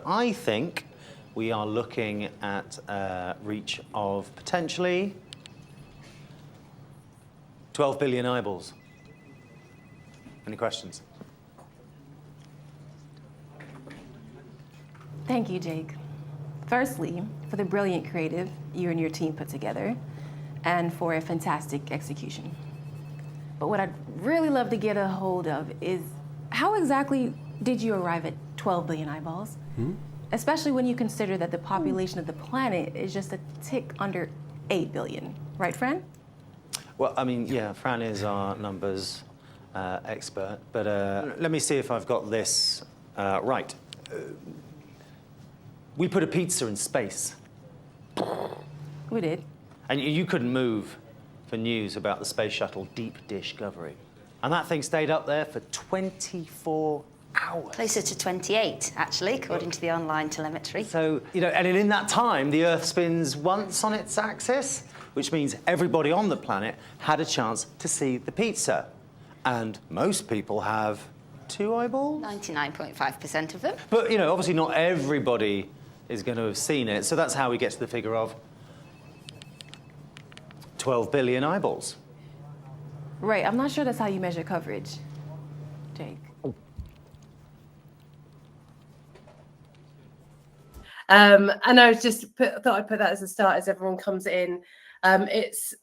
I think we are looking at a reach of potentially 12 billion eyeballs. Any questions? Thank you, Jake. Firstly, for the brilliant creative you and your team put together, and for a fantastic execution. But what I'd really love to get a hold of is how exactly did you arrive at 12 billion eyeballs? Especially when you consider that the population of the planet is just a tick under 8 billion. Right, Fran? Well, I mean, yeah, Fran is our numbers expert, but let me see if I've got this right. We put a pizza in space. We did. And you couldn't move for news about the space shuttle deep dish discovery. And that thing stayed up there for 24 hours. Closer to 28, actually, according to the online telemetry. So, and in that time, the Earth spins once on its axis, which means everybody on the planet had a chance to see the pizza. And most people have 2 eyeballs? 99.5% of them. But, obviously not everybody is going to have seen it. So that's how we get to the figure of 12 billion eyeballs. Right, I'm not sure that's how you measure coverage, Jake. And I was thought I'd put that as a start as everyone comes in. It's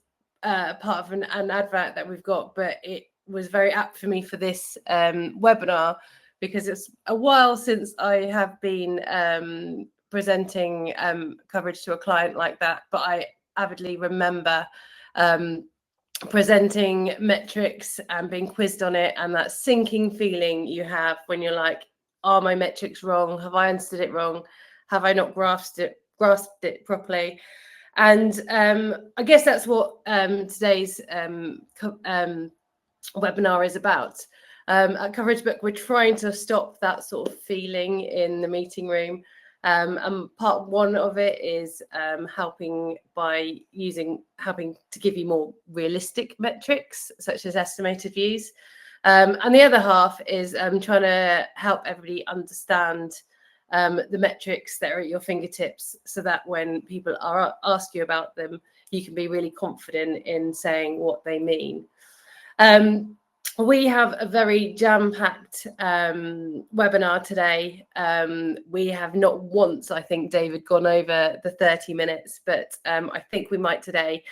part of an advert that we've got, but it was very apt for me for this webinar because it's a while since I have been presenting coverage to a client like that, but I avidly remember presenting metrics and being quizzed on it, and that sinking feeling you have when you're like, are my metrics wrong? Have I understood it wrong? Have I not grasped it properly? And I guess that's what today's webinar is about. At CoverageBook, we're trying to stop that sort of feeling in the meeting room. And part one of it is helping to give you more realistic metrics, such as estimated views. And the other half is trying to help everybody understand the metrics that are at your fingertips, so that when people ask you about them, you can be really confident in saying what they mean. We have a very jam-packed webinar today. We have not once, I think, David, gone over the 30 minutes, but I think we might today.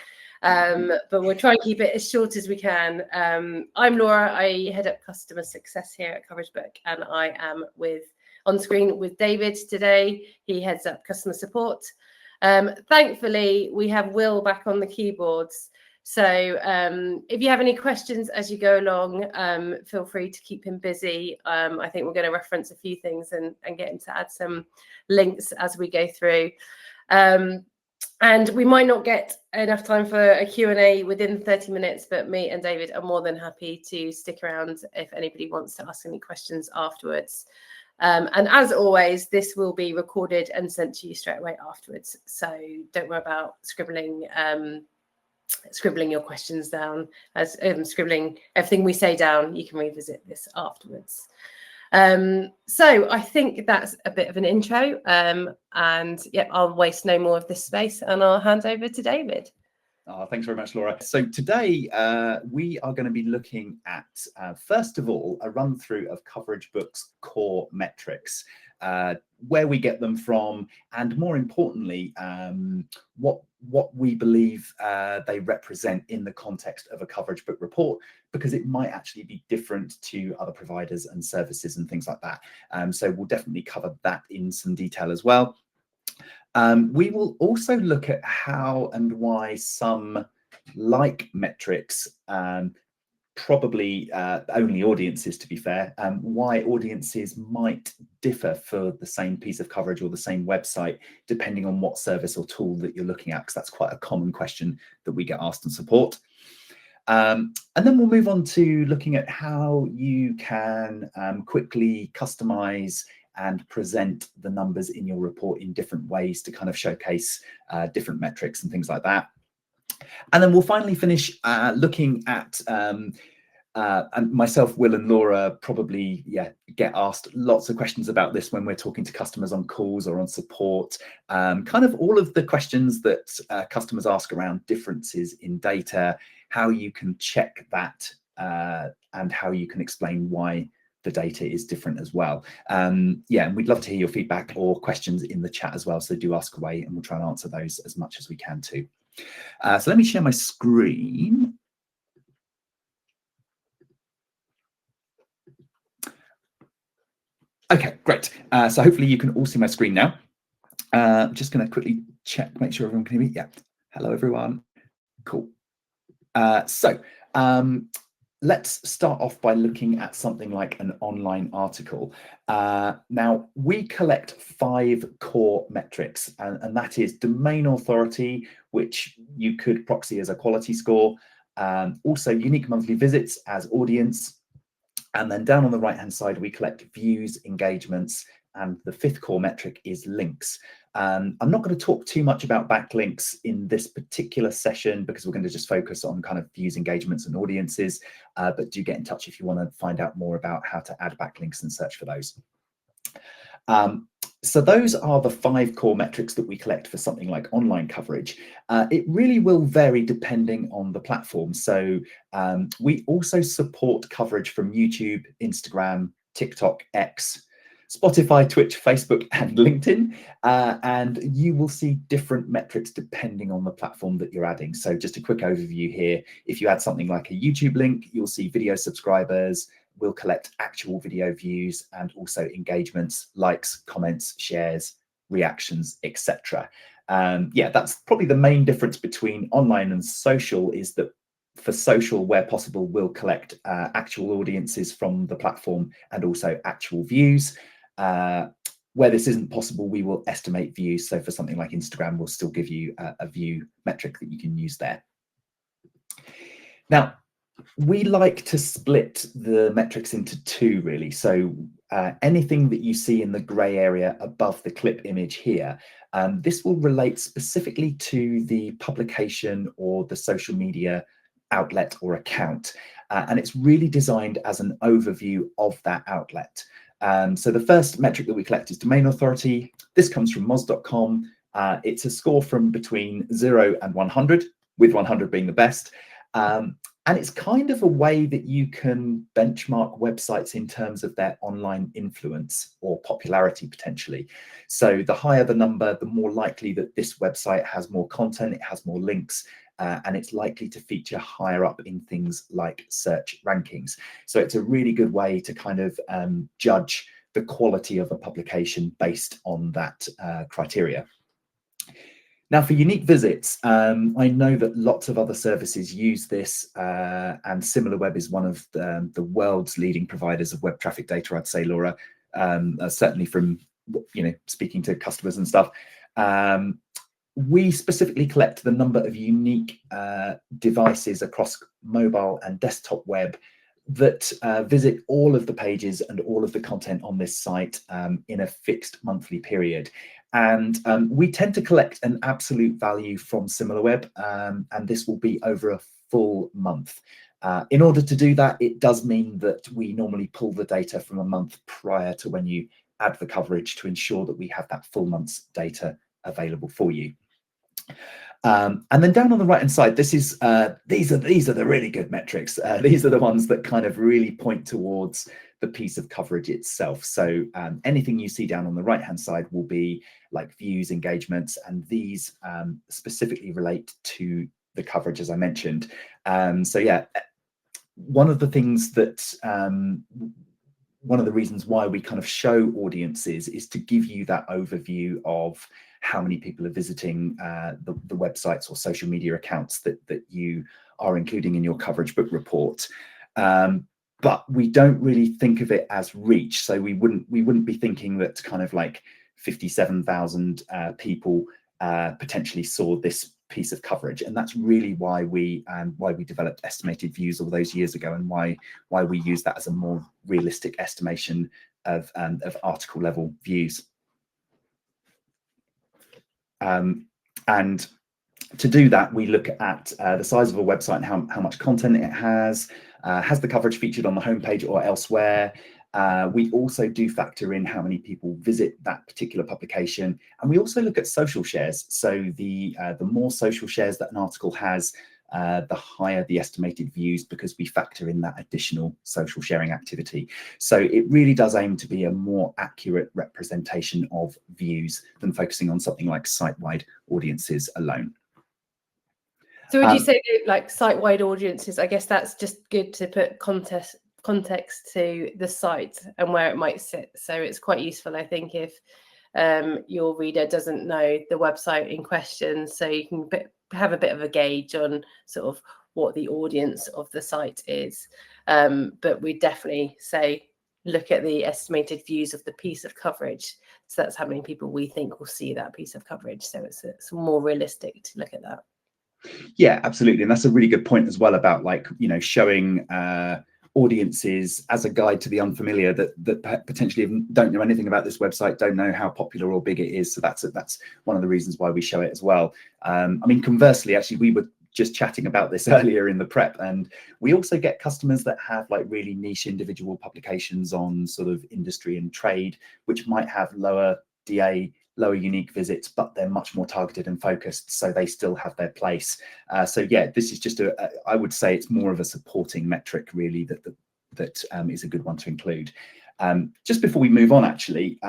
But we'll try and keep it as short as we can. I'm Laura. I head up customer success here at CoverageBook, and I am on screen with David today. He heads up customer support. Thankfully, we have Will back on the keyboards. So if you have any questions as you go along, feel free to keep him busy. I think we're going to reference a few things and get him to add some links as we go through. And we might not get enough time for a Q&A within 30 minutes, but me and David are more than happy to stick around if anybody wants to ask any questions afterwards. And as always, this will be recorded and sent to you straight away afterwards. So don't worry about scribbling your questions down, scribbling everything we say down. You can revisit this afterwards. So I think that's a bit of an intro. And yeah, I'll waste no more of this space and I'll hand over to David. Thanks very much, Laura. So today we are going to be looking at, first of all, a run through of CoverageBook's core metrics, where we get them from, and more importantly, what we believe they represent in the context of a CoverageBook report, because it might actually be different to other providers and services and things like that. So we'll definitely cover that in some detail as well. We will also look at how and why some like metrics, probably only audiences to be fair, why audiences might differ for the same piece of coverage or the same website, depending on what service or tool that you're looking at, because that's quite a common question that we get asked in support. And then we'll move on to looking at how you can quickly customize and present the numbers in your report in different ways to kind of showcase different metrics and things like that. And then we'll finally finish looking at and myself, Will and Laura probably get asked lots of questions about this when we're talking to customers on calls or on support. Kind of all of the questions that customers ask around differences in data, how you can check that, and how you can explain why the data is different as well. And we'd love to hear your feedback or questions in the chat as well. So do ask away and we'll try and answer those as much as we can too. So let me share my screen. Okay, great. So hopefully you can all see my screen now. Just going to quickly check, make sure everyone can hear me. Yeah. Hello, everyone. Cool. So let's start off by looking at something like an online article. Now, we collect 5 core metrics, and that is domain authority, which you could proxy as a quality score, also unique monthly visits as audience, and then down on the right-hand side, we collect views, engagements, and the 5th core metric is links. I'm not going to talk too much about backlinks in this particular session because we're going to just focus on kind of views, engagements, and audiences, but do get in touch if you want to find out more about how to add backlinks and search for those. So those are the 5 core metrics that we collect for something like online coverage. It really will vary depending on the platform. So we also support coverage from YouTube, Instagram, TikTok, X, Spotify, Twitch, Facebook, and LinkedIn. And you will see different metrics depending on the platform that you're adding. So just a quick overview here. If you add something like a YouTube link, you'll see video subscribers. We'll collect actual video views and also engagements, likes, comments, shares, reactions, etc. That's probably the main difference between online and social, is that for social, where possible, we'll collect actual audiences from the platform and also actual views. Where this isn't possible, we will estimate views. So for something like Instagram, we'll still give you a view metric that you can use there. Now, we like to split the metrics into 2, really. So anything that you see in the grey area above the clip image here, this will relate specifically to the publication or the social media outlet or account. And it's really designed as an overview of that outlet. So the first metric that we collect is domain authority. This comes from moz.com. It's a score from between 0 and 100, with 100 being the best. And it's kind of a way that you can benchmark websites in terms of their online influence or popularity potentially. So the higher the number, the more likely that this website has more content, it has more links, and it's likely to feature higher up in things like search rankings. So it's a really good way to kind of judge the quality of a publication based on that criteria. Now, for unique visits, I know that lots of other services use this, and SimilarWeb is one of the world's leading providers of web traffic data, I'd say, Laura, certainly from speaking to customers and stuff. We specifically collect the number of unique devices across mobile and desktop web that visit all of the pages and all of the content on this site in a fixed monthly period. And we tend to collect an absolute value from SimilarWeb, and this will be over a full month. In order to do that, it does mean that we normally pull the data from a month prior to when you add the coverage to ensure that we have that full month's data available for you. And then down on the right hand side, this is these are the really good metrics. These are the ones that kind of really point towards the piece of coverage itself. So anything you see down on the right hand side will be like views, engagements, and these specifically relate to the coverage, as I mentioned. So yeah, one of the things that one of the reasons why we kind of show audiences is to give you that overview of how many people are visiting the websites or social media accounts that you are including in your CoverageBook report. But we don't really think of it as reach. So we wouldn't be thinking that kind of like 57,000 people potentially saw this piece of coverage, and that's really why we developed estimated views all those years ago, and why we use that as a more realistic estimation of article level views. And to do that, we look at the size of a website and how much content it has, Has the coverage featured on the homepage or elsewhere? We also do factor in how many people visit that particular publication, and we also look at social shares. So the more social shares that an article has, the higher the estimated views, because we factor in that additional social sharing activity. So it really does aim to be a more accurate representation of views than focusing on something like site-wide audiences alone. So would you say like site-wide audiences, I guess that's just good to put context to the site and where it might sit. So it's quite useful, I think, if your reader doesn't know the website in question, so you can have a bit of a gauge on sort of what the audience of the site is. But we definitely say, look at the estimated views of the piece of coverage. So that's how many people we think will see that piece of coverage. So it's more realistic to look at that. Yeah, absolutely. And that's a really good point as well about, like, you know, showing audiences as a guide to the unfamiliar that potentially don't know anything about this website, don't know how popular or big it is. So that's one of the reasons why we show it as well. I mean, conversely, actually, we were just chatting about this earlier in the prep, and we also get customers that have like really niche individual publications on sort of industry and trade, which might have lower DA, lower unique visits, but they're much more targeted and focused, so they still have their place. So yeah, this is just I would say it's more of a supporting metric really that is a good one to include. Just before we move on, actually,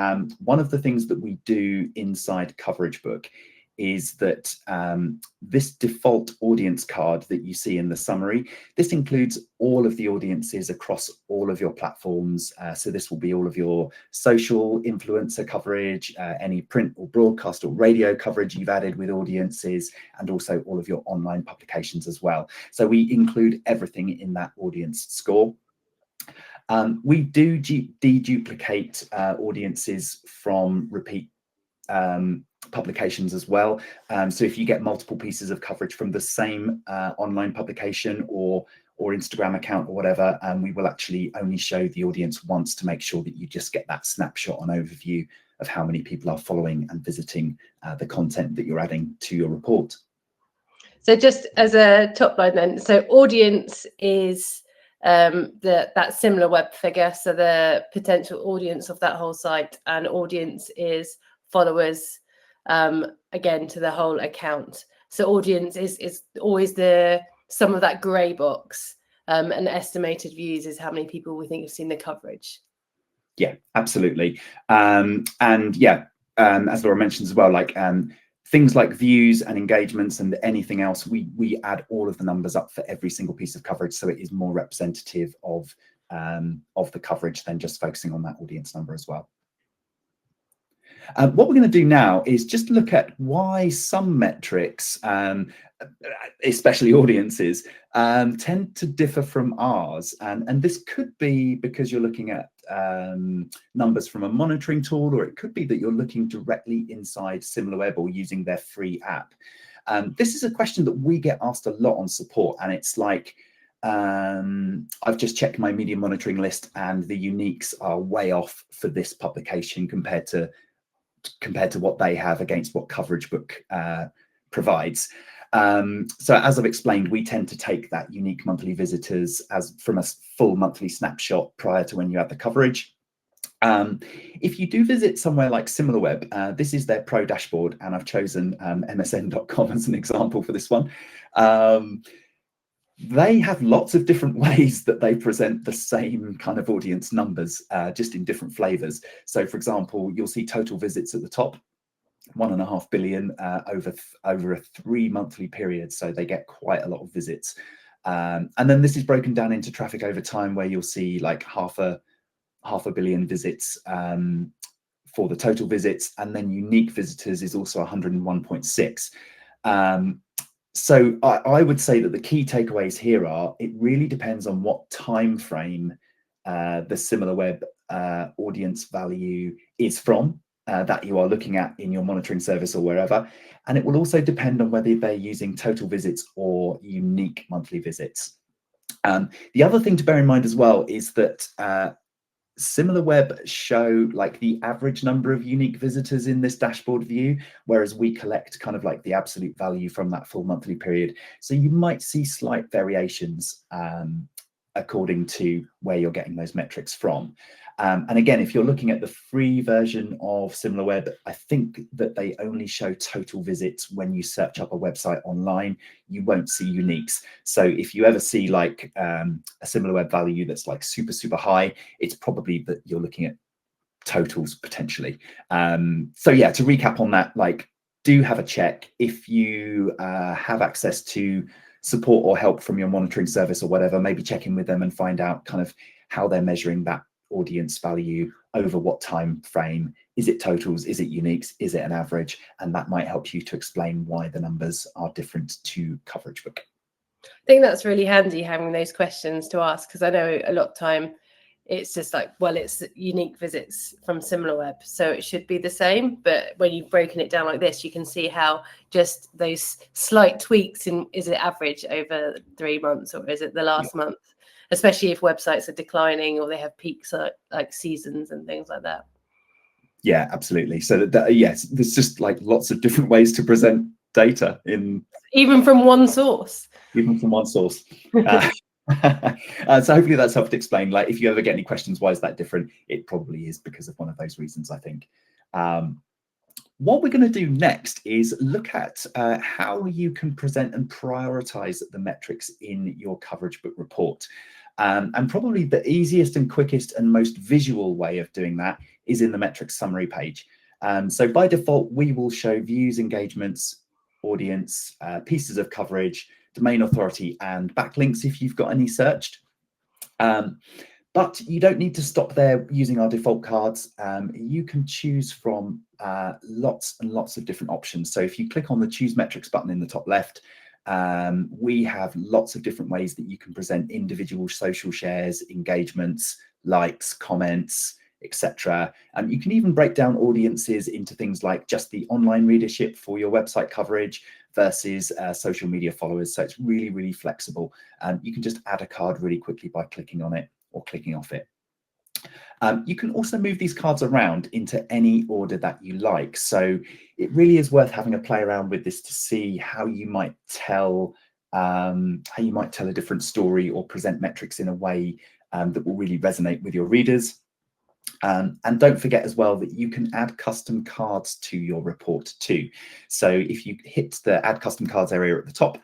one of the things that we do inside CoverageBook is that this default audience card that you see in the summary, this includes all of the audiences across all of your platforms. So this will be all of your social influencer coverage, any print or broadcast or radio coverage you've added with audiences, and also all of your online publications as well. So we include everything in that audience score. We do deduplicate audiences from repeat publications as well. So if you get multiple pieces of coverage from the same online publication or Instagram account or whatever, we will actually only show the audience once to make sure that you just get that snapshot and overview of how many people are following and visiting the content that you're adding to your report. So just as a top line then, so audience is that similar web figure, so the potential audience of that whole site, and audience is followers, again, to the whole account. So audience is always the sum of that grey box, and estimated views is how many people we think have seen the coverage. Yeah, absolutely. And yeah, as Laura mentioned as well, like things like views and engagements and anything else, we add all of the numbers up for every single piece of coverage, so it is more representative of the coverage than just focusing on that audience number as well. What we're going to do now is just look at why some metrics, especially audiences, tend to differ from ours. And this could be because you're looking at numbers from a monitoring tool, or it could be that you're looking directly inside SimilarWeb or using their free app. This is a question that we get asked a lot on support, and it's like, I've just checked my media monitoring list and the uniques are way off for this publication compared to what they have against what CoverageBook provides. So as I've explained, we tend to take that unique monthly visitors as from a full monthly snapshot prior to when you add the coverage. If you do visit somewhere like SimilarWeb, this is their pro dashboard, and I've chosen msn.com as an example for this one. They have lots of different ways that they present the same kind of audience numbers, just in different flavors. So for example, you'll see total visits at the top, 1.5 billion over a 3 monthly period. So they get quite a lot of visits. And then this is broken down into traffic over time, where you'll see like half a billion visits for the total visits. And then unique visitors is also 101.6. So I would say that the key takeaways here are, it really depends on what time frame the SimilarWeb audience value is from, that you are looking at in your monitoring service or wherever. And it will also depend on whether they're using total visits or unique monthly visits. The other thing to bear in mind as well is that SimilarWeb show like the average number of unique visitors in this dashboard view, whereas we collect kind of like the absolute value from that full monthly period. So you might see slight variations according to where you're getting those metrics from. And again, if you're looking at the free version of SimilarWeb, I think that they only show total visits when you search up a website online. You won't see uniques. So if you ever see like a SimilarWeb value that's like super, super high, it's probably that you're looking at totals potentially. So yeah, to recap on that, like, do have a check. If you have access to support or help from your monitoring service or whatever, maybe check in with them and find out kind of how they're measuring that audience value over what time frame. Is it totals? Is it uniques? Is it an average? And that might help you to explain why the numbers are different to CoverageBook. I think that's really handy, having those questions to ask, because I know a lot of time it's just like, well, it's unique visits from SimilarWeb, so it should be the same. But when you've broken it down like this, you can see how just those slight tweaks in, is it average over 3 months or is it the last month? Especially if websites are declining or they have peaks like seasons and things like that. Yeah, absolutely. So yes, there's just like lots of different ways to present data even from one source. Even from one source. So hopefully that's helped explain. Like, if you ever get any questions, why is that different? It probably is because of one of those reasons, I think. What we're going to do next is look at how you can present and prioritize the metrics in your CoverageBook report. And probably the easiest and quickest and most visual way of doing that is in the metrics summary page. So by default, we will show views, engagements, audience, pieces of coverage, domain authority, and backlinks if you've got any searched. But you don't need to stop there using our default cards. You can choose from lots and lots of different options. So if you click on the Choose Metrics button in the top left, we have lots of different ways that you can present individual social shares, engagements, likes, comments, etc. You can even break down audiences into things like just the online readership for your website coverage versus social media followers. So it's really, really flexible. You can just add a card really quickly by clicking on it or clicking off it. You can also move these cards around into any order that you like. So it really is worth having a play around with this to see how you might tell a different story or present metrics in a way that will really resonate with your readers. And don't forget as well that you can add custom cards to your report too. So if you hit the Add Custom Cards area at the top,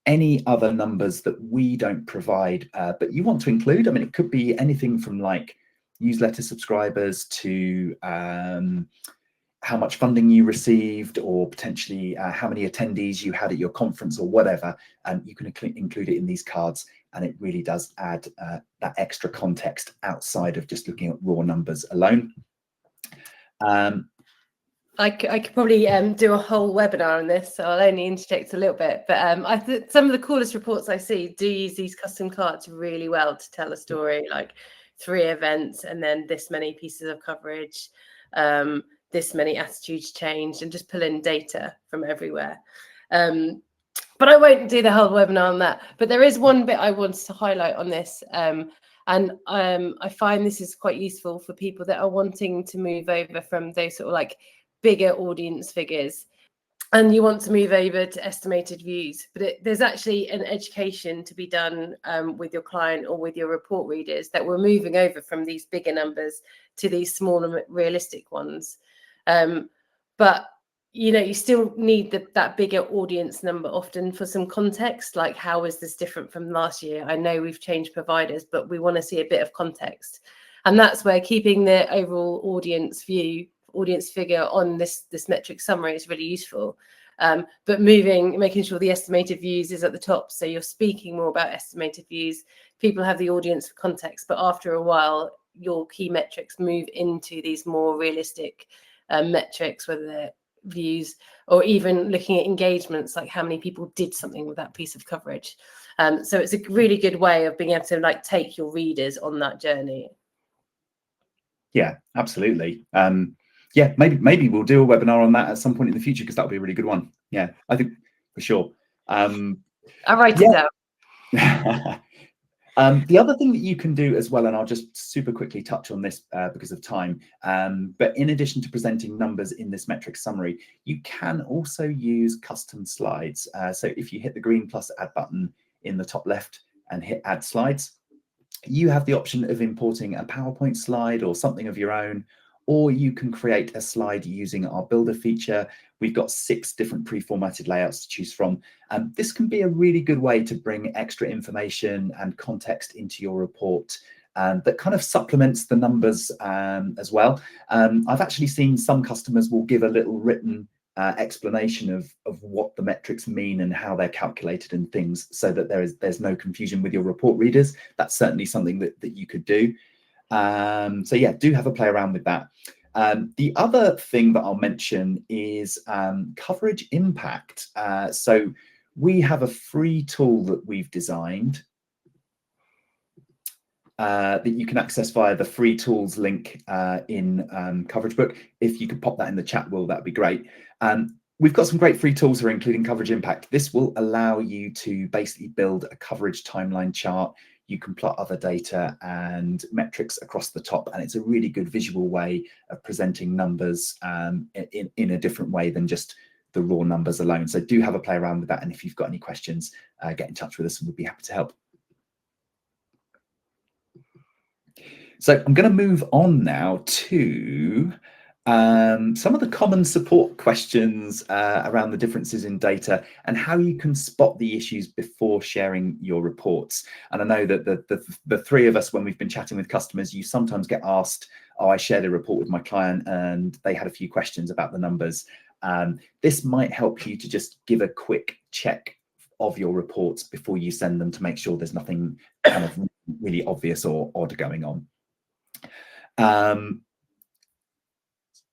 any other numbers that we don't provide but you want to include, I mean, it could be anything from like newsletter subscribers to how much funding you received, or potentially how many attendees you had at your conference or whatever, you can include it in these cards, and it really does add that extra context outside of just looking at raw numbers alone. I could probably do a whole webinar on this, so I'll only interject a little bit. But I think some of the coolest reports I see do use these custom cards really well to tell a story, like 3 events and then this many pieces of coverage, this many attitudes changed, and just pull in data from everywhere. But I won't do the whole webinar on that. But there is one bit I wanted to highlight on this. And I find this is quite useful for people that are wanting to move over from those sort of like bigger audience figures, and you want to move over to estimated views. But there's actually an education to be done with your client or with your report readers that we're moving over from these bigger numbers to these smaller, realistic ones. But you know, you still need that bigger audience number often for some context, like how is this different from last year? I know we've changed providers, but we want to see a bit of context. And that's where keeping the overall audience figure on this metric summary is really useful. But making sure the estimated views is at the top. So you're speaking more about estimated views. People have the audience for context, but after a while, your key metrics move into these more realistic metrics, whether they're views or even looking at engagements, like how many people did something with that piece of coverage. So it's a really good way of being able to like take your readers on that journey. Yeah, absolutely. Yeah, maybe we'll do a webinar on that at some point in the future, because that'll be a really good one. Yeah, I think for sure. I'll write it down. The other thing that you can do as well, and I'll just super quickly touch on this because of time, but in addition to presenting numbers in this metric summary, you can also use custom slides. So if you hit the green plus add button in the top left, and hit add slides. You have the option of importing a PowerPoint slide or something of your own, or you can create a slide using our builder feature. We've got 6 different pre-formatted layouts to choose from. This can be a really good way to bring extra information and context into your report that kind of supplements the numbers as well. I've actually seen some customers will give a little written explanation of what the metrics mean and how they're calculated and things, so that there's no confusion with your report readers. That's certainly something that you could do. So yeah, do have a play around with that. The other thing that I'll mention is coverage impact. So we have a free tool that we've designed that you can access via the free tools link in CoverageBook. If you could pop that in the chat, Will, that'd be great. We've got some great free tools here, including Coverage Impact. This will allow you to basically build a coverage timeline chart. You can plot other data and metrics across the top, and it's a really good visual way of presenting numbers in a different way than just the raw numbers alone. So do have a play around with that, and if you've got any questions, get in touch with us and we'll be happy to help. So I'm going to move on now to some of the common support questions around the differences in data and how you can spot the issues before sharing your reports. And I know that the 3 of us, when we've been chatting with customers, you sometimes get asked, oh, I shared a report with my client and they had a few questions about the numbers. This might help you to just give a quick check of your reports before you send them to make sure there's nothing kind of really obvious or odd going on.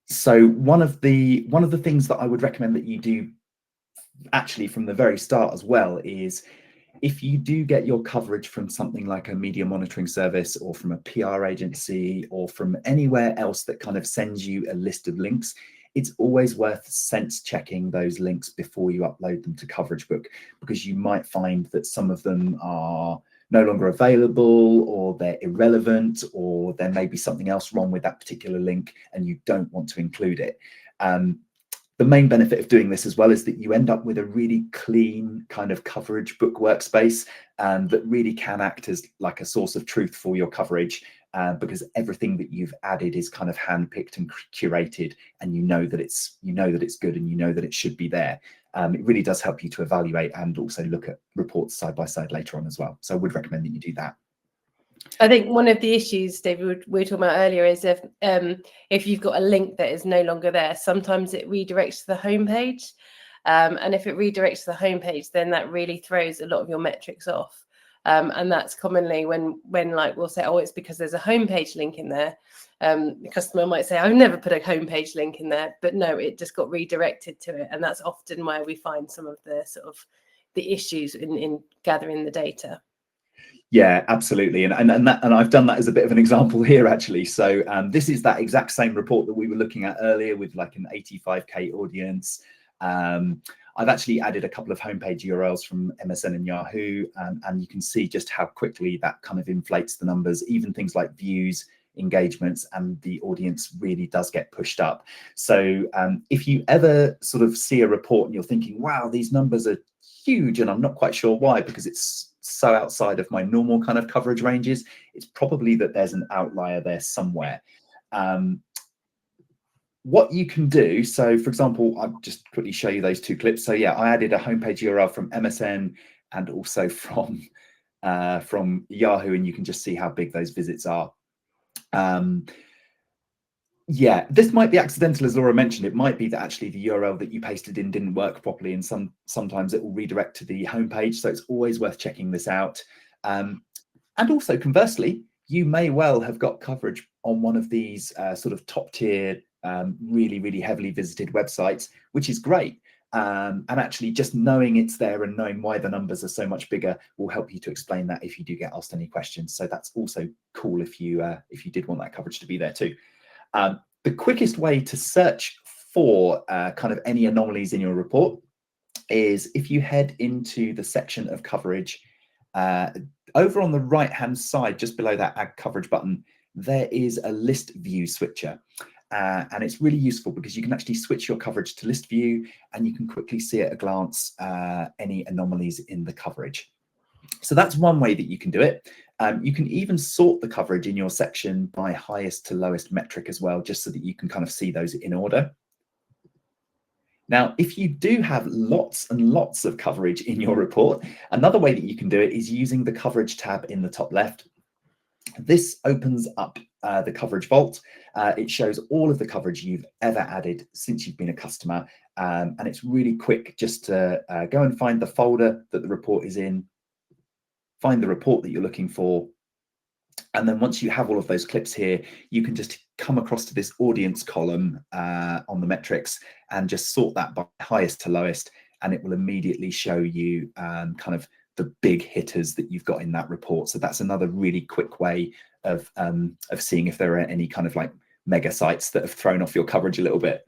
So one of the things that I would recommend that you do actually from the very start as well is, if you do get your coverage from something like a media monitoring service or from a PR agency or from anywhere else that kind of sends you a list of links, it's always worth sense checking those links before you upload them to CoverageBook, because you might find that some of them are no longer available, or they're irrelevant, or there may be something else wrong with that particular link and you don't want to include it. The main benefit of doing this as well is that you end up with a really clean kind of CoverageBook workspace that really can act as like a source of truth for your coverage, because everything that you've added is kind of handpicked and curated, and you know that it's good and you know that it should be there. It really does help you to evaluate and also look at reports side by side later on as well. So I would recommend that you do that. I think one of the issues, David, we were talking about earlier is if you've got a link that is no longer there, sometimes it redirects to the homepage. And if it redirects to the homepage, then that really throws a lot of your metrics off. And that's commonly when like we'll say, oh, it's because there's a homepage link in there. The customer might say, I've never put a homepage link in there, but no, it just got redirected to it. And that's often where we find some of the sort of the issues in gathering the data. Yeah, absolutely. And I've done that as a bit of an example here, actually. So this is that exact same report that we were looking at earlier with like an 85K audience. I've actually added a couple of homepage URLs from MSN and Yahoo, and you can see just how quickly that kind of inflates the numbers, even things like views, engagements, and the audience really does get pushed up. So if you ever sort of see a report and you're thinking, wow, these numbers are huge and I'm not quite sure why, because it's so outside of my normal kind of coverage ranges, it's probably that there's an outlier there somewhere. What you can do, so for example, I'll just quickly show you those 2 clips. So yeah, I added a homepage URL from MSN and also from Yahoo, and you can just see how big those visits are. Yeah, this might be accidental, as Laura mentioned. It might be that actually the URL that you pasted in didn't work properly, and sometimes it will redirect to the homepage. So it's always worth checking this out. And also conversely, you may well have got coverage on one of these sort of top tier, really, really heavily visited websites, which is great. And actually just knowing it's there and knowing why the numbers are so much bigger will help you to explain that if you do get asked any questions. So that's also cool if you did want that coverage to be there too. The quickest way to search for kind of any anomalies in your report is if you head into the section of coverage, over on the right hand side, just below that add coverage button, there is a list view switcher. And it's really useful because you can actually switch your coverage to list view and you can quickly see at a glance any anomalies in the coverage. So that's one way that you can do it. You can even sort the coverage in your section by highest to lowest metric as well, just so that you can kind of see those in order. Now, if you do have lots and lots of coverage in your report, another way that you can do it is using the coverage tab in the top left. This opens up the coverage vault. It shows all of the coverage you've ever added since you've been a customer. And it's really quick just to go and find the folder that the report is in, find the report that you're looking for. And then once you have all of those clips here, you can just come across to this audience column on the metrics and just sort that by highest to lowest. And it will immediately show you kind of the big hitters that you've got in that report. So that's another really quick way of seeing if there are any kind of like mega sites that have thrown off your coverage a little bit.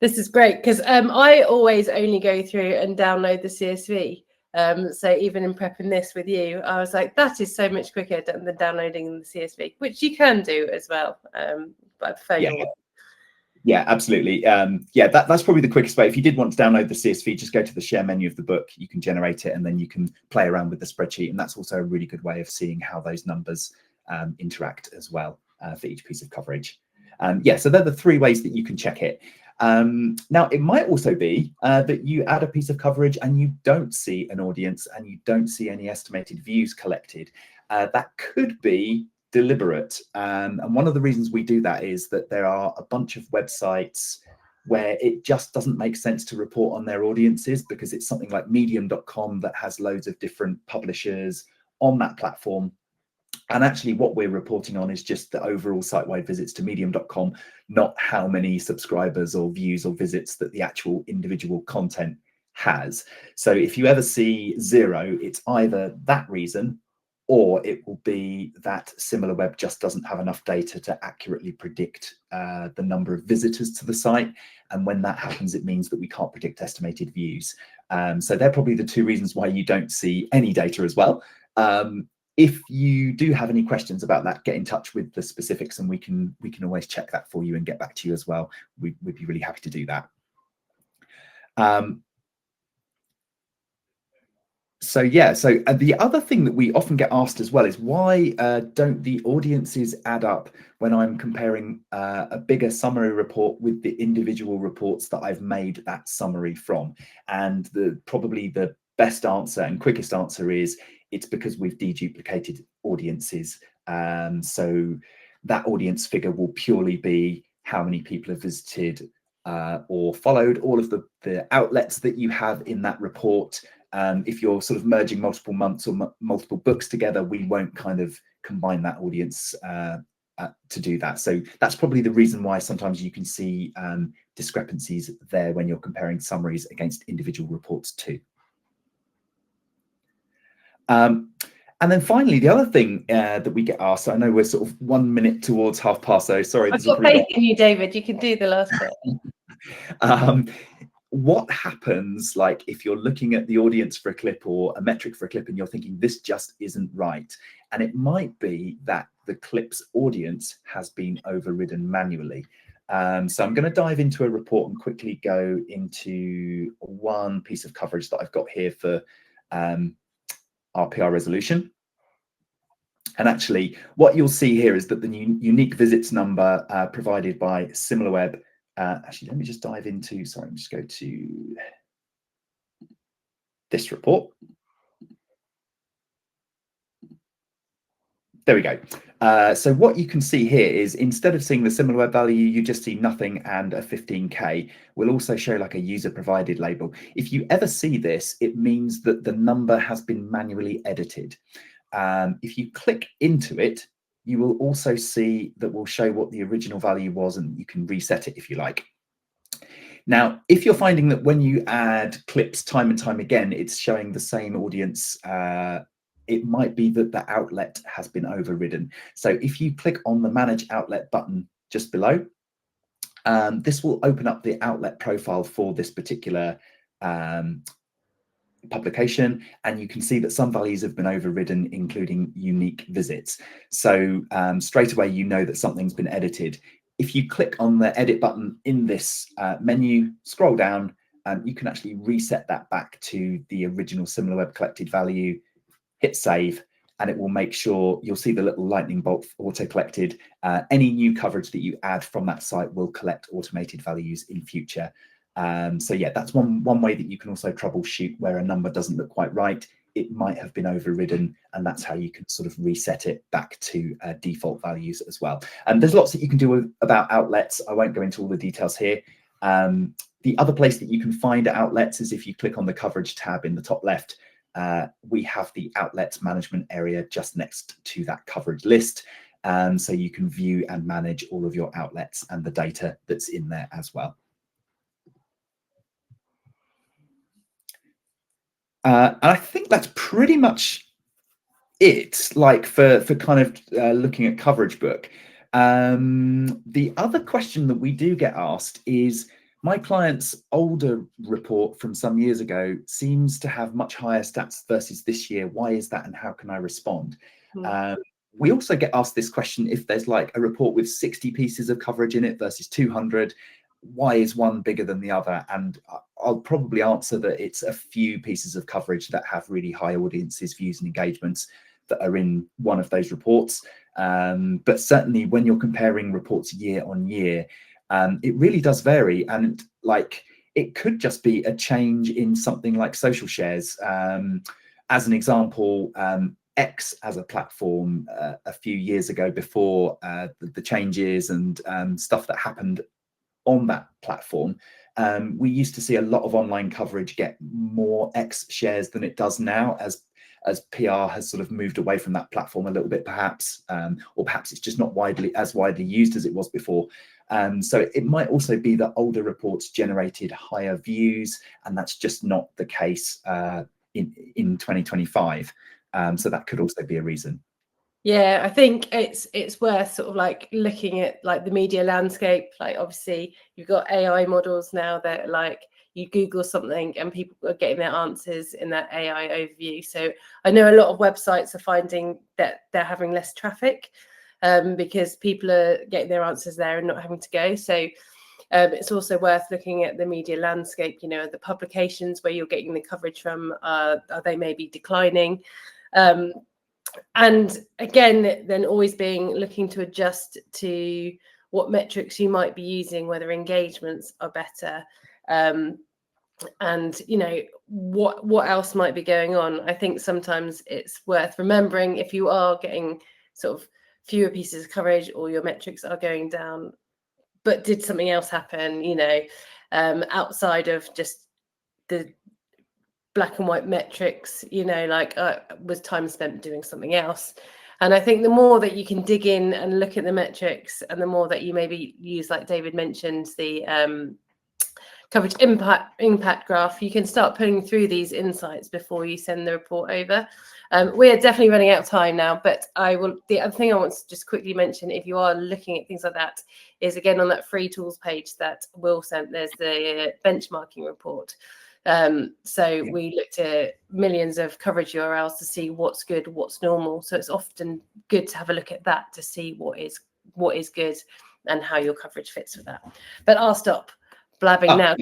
This is great because I always only go through and download the CSV. So even in prepping this with you, I was like, that is so much quicker than downloading the CSV, which you can do as well. But I prefer your way. Yeah, absolutely. Yeah, that's probably the quickest way. If you did want to download the CSV, just go to the share menu of the book. You can generate it and then you can play around with the spreadsheet. And that's also a really good way of seeing how those numbers interact as well for each piece of coverage. Yeah, so they're the three ways that you can check it. Now, it might also be that you add a piece of coverage and you don't see an audience and you don't see any estimated views collected. That could be deliberate. And one of the reasons we do that is that there are a bunch of websites where it just doesn't make sense to report on their audiences because it's something like medium.com that has loads of different publishers on that platform. And actually what we're reporting on is just the overall site-wide visits to medium.com, not how many subscribers or views or visits that the actual individual content has. So if you ever see 0, it's either that reason or it will be that SimilarWeb just doesn't have enough data to accurately predict the number of visitors to the site. And when that happens, it means that we can't predict estimated views. So they're probably the two reasons why you don't see any data as well. If you do have any questions about that, get in touch with the specifics and we can always check that for you and get back to you as well. We'd be really happy to do that. So yeah, so the other thing that we often get asked as well is why don't the audiences add up when I'm comparing a bigger summary report with the individual reports that I've made that summary from? And probably the best answer and quickest answer is it's because we've deduplicated audiences. So that audience figure will purely be how many people have visited or followed all of the outlets that you have in that report. If you're sort of merging multiple months or multiple books together, we won't kind of combine that audience to do that. So that's probably the reason why sometimes you can see discrepancies there when you're comparing summaries against individual reports too. And then finally, the other thing that we get asked, so I know we're sort of 1 minute towards past, so sorry. I've got faith in you, David. You can do the last bit. What happens like if you're looking at the audience for a clip or a metric for a clip and you're thinking this just isn't right? And it might be that the clip's audience has been overridden manually. So I'm going to dive into a report and quickly go into one piece of coverage that I've got here for RPR resolution. And actually what you'll see here is that the unique visits number provided by SimilarWeb, actually let me just dive into, sorry, I'm just go to this report. There we go. So what you can see here is instead of seeing the SimilarWeb value, you just see nothing and a 15K. We'll also show like a user provided label. If you ever see this, it means that the number has been manually edited. If you click into it, you will also see that we'll show what the original value was and you can reset it if you like. Now, if you're finding that when you add clips time and time again, it's showing the same audience, it might be that the outlet has been overridden. So if you click on the Manage Outlet button just below, this will open up the outlet profile for this particular publication, and you can see that some values have been overridden, including unique visits. So straight away, you know that something's been edited. If you click on the edit button in this menu, scroll down, you can actually reset that back to the original SimilarWeb collected value. hit save, and it will make sure you'll see the little lightning bolt auto collected. Any new coverage that you add from that site will collect automated values in future. So yeah, that's one way that you can also troubleshoot where a number doesn't look quite right. It might have been overridden, and that's how you can sort of reset it back to default values as well. And there's lots that you can do about outlets. I won't go into all the details here. The other place that you can find outlets is if you click on the coverage tab in the top left. We have the outlets management area just next to that coverage list. So you can view and manage all of your outlets and the data that's in there as well. And I think that's pretty much it, like for kind of looking at CoverageBook. The other question that we do get asked is, my client's older report from some years ago seems to have much higher stats versus this year. Why is that, and how can I respond? We also get asked this question if there's like a report with 60 pieces of coverage in it versus 200. Why is one bigger than the other? And I'll probably answer that it's a few pieces of coverage that have really high audiences, views and engagements that are in one of those reports. But certainly when you're comparing reports year on year, it really does vary. And like, it could just be a change in something like social shares. As an example, X as a platform a few years ago, before the changes and stuff that happened on that platform, we used to see a lot of online coverage get more X shares than it does now, as PR has sort of moved away from that platform a little bit, perhaps, or perhaps it's just not as widely used as it was before. So it might also be that older reports generated higher views, and that's just not the case in 2025. So that could also be a reason. Yeah, I think it's worth sort of like looking at like the media landscape. Like obviously you've got AI models now that like you Google something and people are getting their answers in that AI overview. So I know a lot of websites are finding that they're having less traffic because people are getting their answers there and not having to go. So it's also worth looking at the media landscape, you know, the publications where you're getting the coverage from, are they maybe declining? And again, then always looking to adjust to what metrics you might be using, whether engagements are better, and you know what else might be going on. I think sometimes it's worth remembering, if you are getting sort of fewer pieces of coverage or your metrics are going down, but did something else happen, you know, outside of just the black and white metrics, you know, like was time spent doing something else. And I think the more that you can dig in and look at the metrics, and the more that you maybe use, like David mentioned, the coverage impact graph, you can start putting through these insights before you send the report over. We are definitely running out of time now, but the other thing I want to just quickly mention, if you are looking at things like that, is again on that free tools page that Will sent, there's the benchmarking report. We looked at millions of coverage URLs to see what's good, what's normal. So it's often good to have a look at that to see what is good and how your coverage fits with that. But I'll stop blabbing now.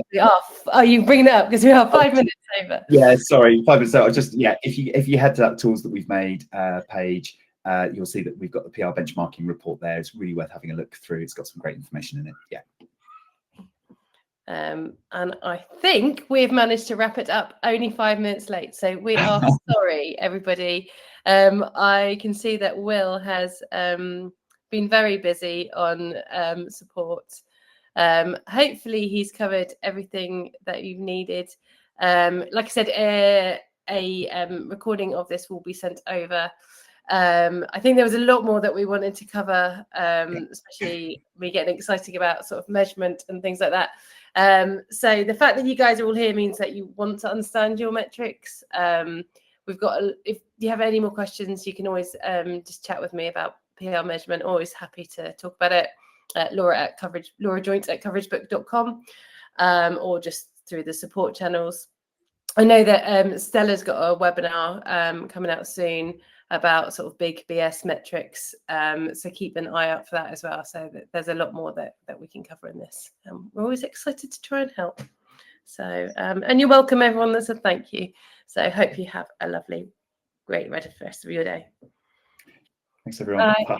You bring that up because we are 5 minutes over. Yeah, sorry, 5 minutes over. Just if you head to that tools that we've made page, you'll see that we've got the PR benchmarking report there. It's really worth having a look through. It's got some great information in it. Yeah. And I think we've managed to wrap it up only 5 minutes late. So we are sorry, everybody. I can see that Will has been very busy on support. Hopefully he's covered everything that you've needed. Like I said, a recording of this will be sent over. I think there was a lot more that we wanted to cover, especially me getting excited about sort of measurement and things like that. So the fact that you guys are all here means that you want to understand your metrics. We've got, if you have any more questions, you can always just chat with me about PR measurement. Always happy to talk about it. Laura Joint at CoverageBook.com, or just through the support channels. I know that Stella's got a webinar coming out soon about sort of big BS metrics. So keep an eye out for that as well. So that there's a lot more that we can cover in this. We're always excited to try and help. So, and you're welcome, everyone that said thank you. So I hope you have a lovely great rest of your day. Thanks, everyone. Bye. Bye.